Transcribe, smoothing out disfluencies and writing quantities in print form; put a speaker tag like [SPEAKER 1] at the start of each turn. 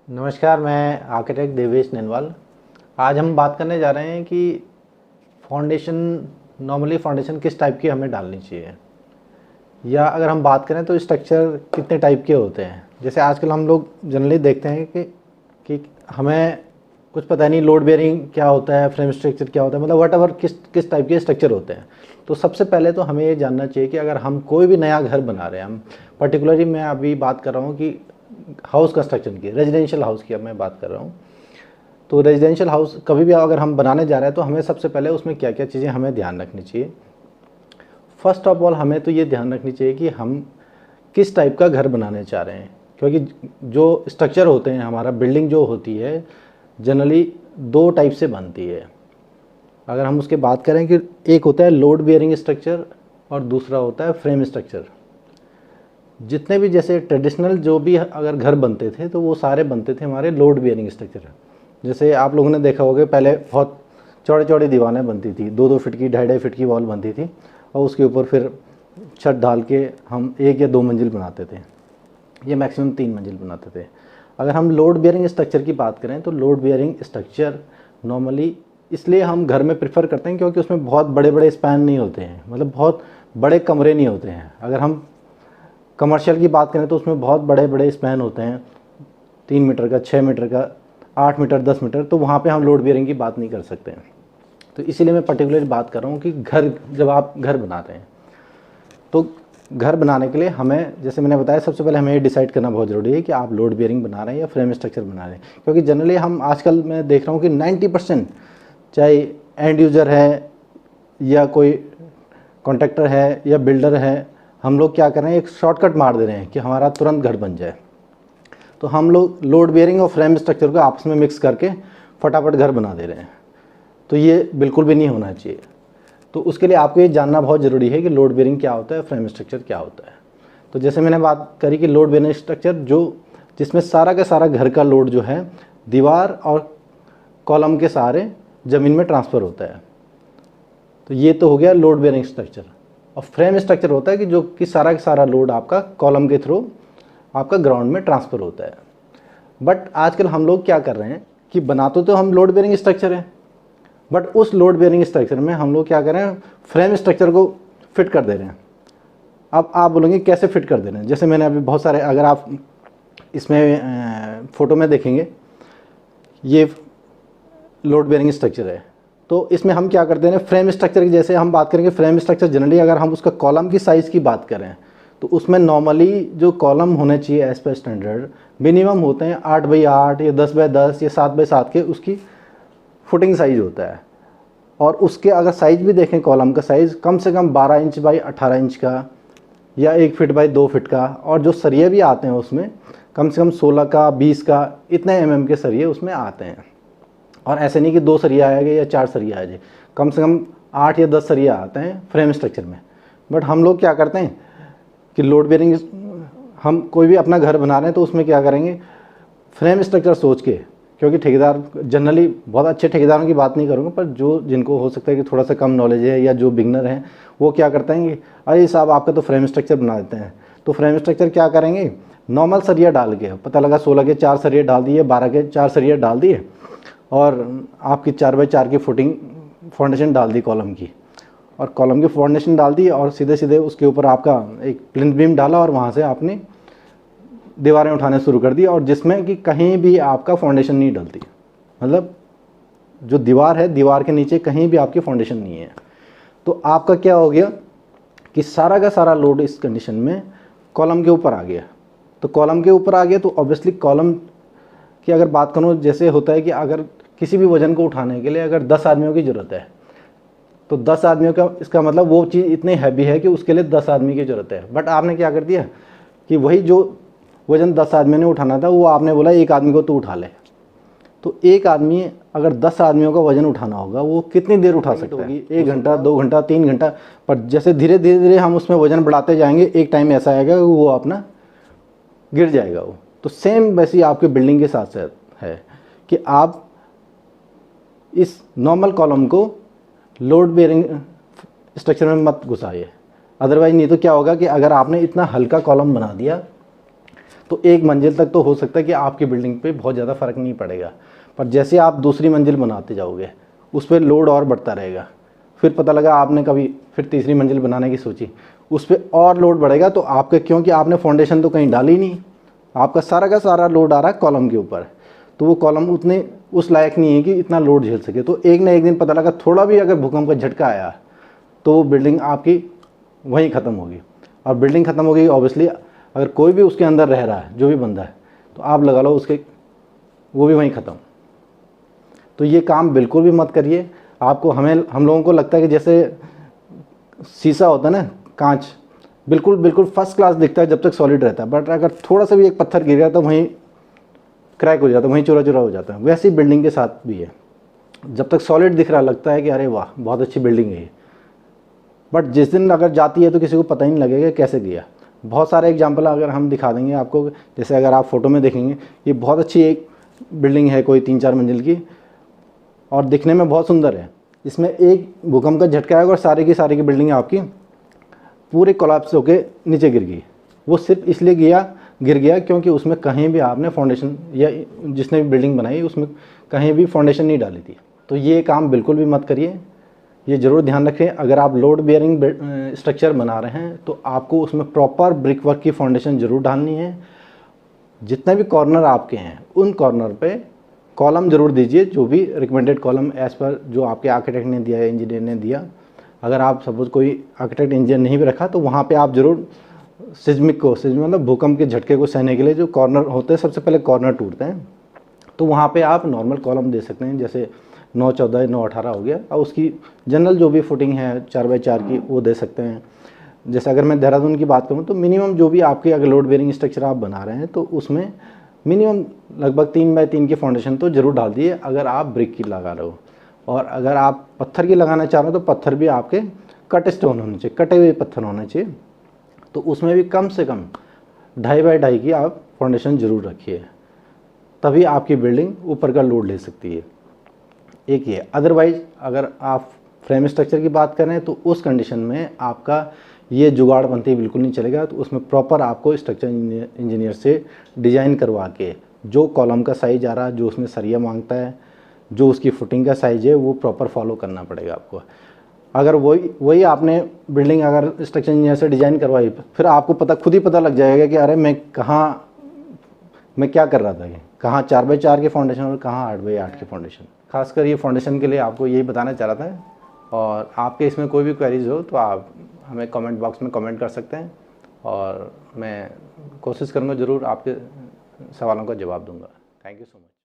[SPEAKER 1] नमस्कार, मैं आर्किटेक्ट देवेश ननवाल। आज हम बात करने जा रहे हैं कि फाउंडेशन नॉर्मली फाउंडेशन किस टाइप की हमें डालनी चाहिए, या अगर हम बात करें तो स्ट्रक्चर कितने टाइप के होते हैं। जैसे आजकल हम लोग जनरली देखते हैं कि हमें कुछ पता नहीं लोड बेयरिंग क्या होता है, फ्रेम स्ट्रक्चर क्या होता है, मतलब वट एवर किस टाइप के स्ट्रक्चर होते हैं। तो सबसे पहले तो हमें ये जानना चाहिए कि अगर हम कोई भी नया घर बना रहे हैं, हम पर्टिकुलरली मैं अभी बात कर रहा हूँ कि हाउस कंस्ट्रक्शन की, रेजिडेंशियल हाउस की अब मैं बात कर रहा हूँ। तो रेजिडेंशियल हाउस कभी भी अगर हम बनाने जा रहे हैं तो हमें सबसे पहले उसमें क्या क्या चीज़ें हमें ध्यान रखनी चाहिए। फर्स्ट ऑफ ऑल हमें तो ये ध्यान रखनी चाहिए कि हम किस टाइप का घर बनाने चाह रहे हैं, क्योंकि जो स्ट्रक्चर होते हैं, हमारा बिल्डिंग जो होती है जनरली दो टाइप से बनती है। अगर हम उसके बात करें कि एक होता है लोड बियरिंग स्ट्रक्चर और दूसरा होता है फ्रेम स्ट्रक्चर। जितने भी जैसे ट्रेडिशनल जो भी अगर घर बनते थे तो वो सारे बनते थे हमारे लोड बियरिंग स्ट्रक्चर। जैसे आप लोगों ने देखा होगा पहले बहुत चौड़ी चौड़ी दीवारें बनती थी, 2-2 फीट की, 2.5 फीट की वॉल बनती थी, और उसके ऊपर फिर छत डाल के हम 1 या 2 मंजिल बनाते थे, ये मैक्सिमम 3 मंजिल बनाते थे। अगर हम लोड बियरिंग स्ट्रक्चर की बात करें तो लोड बियरिंग स्ट्रक्चर नॉर्मली इसलिए हम घर में प्रेफर करते हैं क्योंकि उसमें बहुत बड़े बड़े स्पैन नहीं होते हैं, मतलब बहुत बड़े कमरे नहीं होते हैं। अगर हम कमर्शियल की बात करें तो उसमें बहुत बड़े बड़े स्पैन होते हैं, 3 मीटर का, 6 मीटर का, 8 मीटर, 10 मीटर, तो वहाँ पे हम लोड बियरिंग की बात नहीं कर सकते हैं। तो इसीलिए मैं पर्टिकुलर बात कर रहा हूँ कि घर, जब आप घर बनाते हैं तो घर बनाने के लिए हमें, जैसे मैंने बताया, सबसे पहले हमें ये डिसाइड करना बहुत ज़रूरी है कि आप लोड बियरिंग बना रहे हैं या फ्रेम स्ट्रक्चर बना रहे हैं। क्योंकि जनरली हम आजकल मैं देख रहा हूँ कि 90% चाहे एंड यूज़र है या कोई कॉन्ट्रैक्टर है या बिल्डर है, हम लोग क्या कर रहे हैं, एक शॉर्टकट मार दे रहे हैं कि हमारा तुरंत घर बन जाए। तो हम लोग लोड बियरिंग और फ्रेम स्ट्रक्चर को आपस में मिक्स करके फटाफट घर बना दे रहे हैं। तो ये बिल्कुल भी नहीं होना चाहिए। तो उसके लिए आपको ये जानना बहुत ज़रूरी है कि लोड बियरिंग क्या होता है, फ्रेम स्ट्रक्चर क्या होता है। तो जैसे मैंने बात करी कि लोड बियरिंग स्ट्रक्चर जिसमें सारा का सारा घर का लोड जो है दीवार और कॉलम के सहारे ज़मीन में ट्रांसफ़र होता है, तो ये तो हो गया लोड बियरिंग स्ट्रक्चर। और फ्रेम स्ट्रक्चर होता है कि सारा का सारा लोड आपका कॉलम के थ्रू आपका ग्राउंड में ट्रांसफ़र होता है। बट आजकल हम लोग क्या कर रहे हैं कि बनाते तो हम लोड बेयरिंग स्ट्रक्चर है, बट उस लोड बेयरिंग स्ट्रक्चर में हम लोग क्या कर रहे हैं, फ्रेम स्ट्रक्चर को फिट कर दे रहे हैं। अब आप बोलेंगे कैसे फिट कर दे रहे हैं। जैसे मैंने अभी बहुत सारे, अगर आप इसमें फ़ोटो में देखेंगे, ये लोड बेयरिंग स्ट्रक्चर है। तो इसमें हम क्या करते हैं, फ्रेम स्ट्रक्चर की जैसे हम बात करेंगे, फ्रेम स्ट्रक्चर जनरली अगर हम उसका कॉलम की साइज़ की बात करें तो उसमें नॉर्मली जो कॉलम होने चाहिए एज पर स्टैंडर्ड मिनिमम होते हैं 8x8 या 10x10 या 7x7 के, उसकी फुटिंग साइज़ होता है। और उसके अगर साइज़ भी देखें, कॉलम का साइज़ कम से कम 12 इंच बाई 18 इंच का या 1 फीट बाई 2 फीट का। और जो सरिये भी आते हैं उसमें कम से कम 16 का, 20 का, इतने mm के सरिये उसमें आते हैं। और ऐसे नहीं कि 2 सरिया आएगा या 4 सरिया आ जाए, कम से कम 8 या 10 सरिया आते हैं फ्रेम स्ट्रक्चर में। बट हम लोग क्या करते हैं कि लोड बेयरिंग, हम कोई भी अपना घर बना रहे हैं तो उसमें क्या करेंगे, फ्रेम स्ट्रक्चर सोच के, क्योंकि ठेकेदार जनरली, बहुत अच्छे ठेकेदारों की बात नहीं करूँगा, पर जो जिनको हो सकता है कि थोड़ा सा कम नॉलेज है या जो बिगनर हैं, वो क्या करते हैं कि अरे साहब आपका तो फ्रेम स्ट्रक्चर बना देते हैं। तो फ्रेम स्ट्रक्चर क्या करेंगे, नॉर्मल सरिया डाल के, पता लगा 16 के 4 सरिये डाल दिए, 12 के 4 सरिये डाल दिए, और आपकी 4x4 की फुटिंग फाउंडेशन डाल दी कॉलम की, और कॉलम की फाउंडेशन डाल दी, और सीधे सीधे उसके ऊपर आपका एक प्लिंथ बीम डाला, और वहाँ से आपने दीवारें उठाने शुरू कर दी, और जिसमें कि कहीं भी आपका फाउंडेशन नहीं डलती, मतलब जो दीवार है, दीवार के नीचे कहीं भी आपकी फाउंडेशन नहीं है। तो आपका क्या हो गया कि सारा का सारा लोड इस कंडीशन में कॉलम के ऊपर आ गया। तो कॉलम के ऊपर आ गया तो ऑब्वियसली कॉलम की अगर बात करूँ, जैसे होता है कि अगर किसी भी वजन को उठाने के लिए अगर 10 आदमियों की ज़रूरत है, तो 10 आदमियों का, इसका मतलब वो चीज़ इतनी हैवी है कि उसके लिए 10 आदमी की ज़रूरत है। बट आपने क्या कर दिया कि वही जो वजन 10 आदमी ने उठाना था वो आपने बोला एक आदमी को तो उठा ले। तो एक आदमी अगर 10 आदमियों का वजन उठाना होगा, वो कितनी देर उठा सकता है, 1 घंटा, 2 घंटा, 3 घंटा। पर जैसे धीरे धीरे धीरे हम उसमें वजन बढ़ाते जाएंगे, एक टाइम ऐसा आएगा कि वो अपना गिर जाएगा वो। तो सेम वैसे ही आपके बिल्डिंग के साथ साथ है कि आप इस नॉर्मल कॉलम को लोड बेयरिंग स्ट्रक्चर में मत घुसाइए। अदरवाइज नहीं तो क्या होगा कि अगर आपने इतना हल्का कॉलम बना दिया तो एक मंजिल तक तो हो सकता है कि आपकी बिल्डिंग पे बहुत ज़्यादा फ़र्क नहीं पड़ेगा, पर जैसे आप दूसरी मंजिल बनाते जाओगे उस पर लोड और बढ़ता रहेगा। फिर पता लगा आपने कभी फिर तीसरी मंजिल बनाने की सोची, उस पर और लोड बढ़ेगा, तो आपके, क्योंकि आपने फाउंडेशन तो कहीं डाली नहीं, आपका सारा का सारा लोड आ रहा है कॉलम के ऊपर, तो वो कॉलम उतने उस लायक नहीं है कि इतना लोड झेल सके। तो एक ना एक दिन पता लगा थोड़ा भी अगर भूकंप का झटका आया तो वो बिल्डिंग आपकी वहीं ख़त्म होगी। और बिल्डिंग ख़त्म हो गई ऑब्वियसली, अगर कोई भी उसके अंदर रह रहा है, जो भी बंदा है, तो आप लगा लो उसके, वो भी वहीं ख़त्म। तो ये काम बिल्कुल भी मत करिए। आपको हम लोगों को लगता है कि जैसे शीशा होता है ना, कांच, बिल्कुल बिल्कुल फर्स्ट क्लास दिखता है जब तक सॉलिड रहता है, बट अगर थोड़ा सा भी एक पत्थर गिर गया तो वहीं क्रैक हो जाता है, वहीं चूरा चूरा हो जाता है। वैसे ही बिल्डिंग के साथ भी है, जब तक सॉलिड दिख रहा लगता है कि अरे वाह बहुत अच्छी बिल्डिंग है ये, बट जिस दिन अगर जाती है तो किसी को पता ही नहीं लगेगा कैसे गया। बहुत सारे एग्जांपल अगर हम दिखा देंगे आपको, जैसे अगर आप फोटो में देखेंगे, ये बहुत अच्छी एक बिल्डिंग है कोई 3-4 मंजिल की, और दिखने में बहुत सुंदर है। इसमें एक भूकंप का झटका आएगा और सारी की बिल्डिंग आपकी पूरे कोलैप्स होके नीचे गिर गई। वो सिर्फ इसलिए गिर गया क्योंकि उसमें कहीं भी आपने फाउंडेशन, या जिसने भी बिल्डिंग बनाई उसमें कहीं भी फाउंडेशन नहीं डाली थी। तो ये काम बिल्कुल भी मत करिए। ये ज़रूर ध्यान रखें, अगर आप लोड बेयरिंग स्ट्रक्चर बना रहे हैं तो आपको उसमें प्रॉपर ब्रिक वर्क की फाउंडेशन ज़रूर डालनी है। जितने भी कॉर्नर आपके हैं उन कॉर्नर पे कॉलम ज़रूर दीजिए, जो भी रिकमेंडेड कॉलम एज़ पर जो आपके आर्किटेक्ट ने दिया या इंजीनियर ने दिया। अगर आप सपोज कोई आर्किटेक्ट इंजीनियर नहीं भी रखा तो वहाँ पे आप ज़रूर सिस्मिक मतलब भूकंप के झटके को सहने के लिए जो कॉर्नर होते हैं, सबसे पहले कॉर्नर टूटते हैं, तो वहाँ पे आप नॉर्मल कॉलम दे सकते हैं, जैसे 9-14 9-18 हो गया, और उसकी जनरल जो भी फुटिंग है 4x4 की वो दे सकते हैं। जैसे अगर मैं देहरादून की बात करूँ तो मिनिमम जो भी आपके अगर लोड बेयरिंग स्ट्रक्चर आप बना रहे हैं तो उसमें मिनिमम लगभग 3x3 की फाउंडेशन तो ज़रूर डाल दिए अगर आप ब्रिक की लगा रहे हो। और अगर आप पत्थर की लगाना चाह रहे हो तो पत्थर भी आपके कट स्टोन होने चाहिए, कटे हुए पत्थर होने चाहिए, तो उसमें भी कम से कम 2.5x2 की आप फाउंडेशन ज़रूर रखिए, तभी आपकी बिल्डिंग ऊपर का लोड ले सकती है। एक ये, अदरवाइज़ अगर आप फ्रेम स्ट्रक्चर की बात करें तो उस कंडीशन में आपका ये जुगाड़ बनते ही बिल्कुल नहीं चलेगा। तो उसमें प्रॉपर आपको स्ट्रक्चर इंजीनियर से डिज़ाइन करवा के जो कॉलम का साइज आ रहा है, जो उसमें सरिया मांगता है, जो उसकी फुटिंग का साइज है, वो प्रॉपर फॉलो करना पड़ेगा आपको। अगर वही आपने बिल्डिंग अगर स्ट्रक्चर इंजीनियर से डिज़ाइन करवाई, फिर आपको खुद ही पता लग जाएगा कि अरे मैं क्या कर रहा था, कहाँ 4x4 की फाउंडेशन और कहाँ 8x8 की फाउंडेशन। खासकर ये फाउंडेशन के लिए आपको यही बताना चाह रहा था। और आपके इसमें कोई भी क्वेरीज हो तो आप हमें कमेंट बॉक्स में कमेंट कर सकते हैं, और मैं कोशिश करूँगा ज़रूर आपके सवालों का जवाब दूँगा। Thank you so much.